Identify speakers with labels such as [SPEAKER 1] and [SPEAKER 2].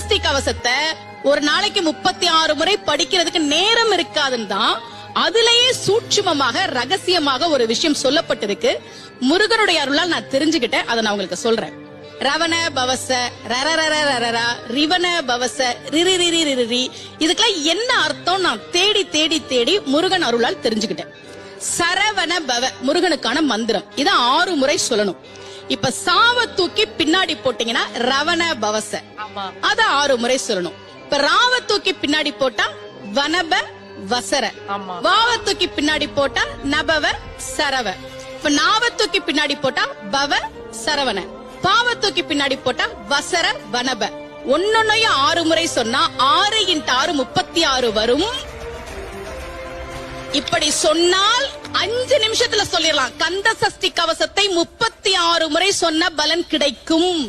[SPEAKER 1] சஷ்டி கவசத்தை ஒரு நாளைக்கு 36 முறை படிக்கிறதுக்கு நேரம் இருக்காதுன்னு தான் அதுலயே சூட்சுமமாக ரகசியமாக ஒரு விஷயம் சொல்லப்பட்டிருக்கு. முருகனுடைய அருளால் நான் தெரிஞ்சுக்கிட்டேன், அதை நான் உங்களுக்கு சொல்றேன். ரவண பவச ரரரரரரரா ரிவன பவச ரிரிரிரிரிரி, இதுக்கெல்லாம் என்ன அர்த்தம் நான் தேடி தேடி தேடி முருகன் அருளால் தெரிஞ்சுக்கிட்டேன். சரவண பவ முருகனுக்கான மந்திரம், இத 6 முறை சொல்லணும். இப்ப சாவ தூக்கி பின்னாடி போட்டீங்கன்னா ரவண பவச, அத 6 முறை சொல்லணும். இப்ப ராவ தூக்கி பின்னாடி போட்டா வனப வசர, வாவ தூக்கி பின்னாடி போட்டா நபவ சரவ, இப்ப நாவ தூக்கி பின்னாடி போட்டா பவ சரவண, பாவ தூக்கி பின்னாடி போட்டா வசர வனப. ஒன்னொன்னையும் 6 முறை சொன்னா 6 × 6 36 வரும். இப்படி சொன்னால் 5 நிமிஷத்துல சொல்லிடலாம். கந்த சஷ்டி கவசத்தை 36 முறை சொன்ன பலன் கிடைக்கும்.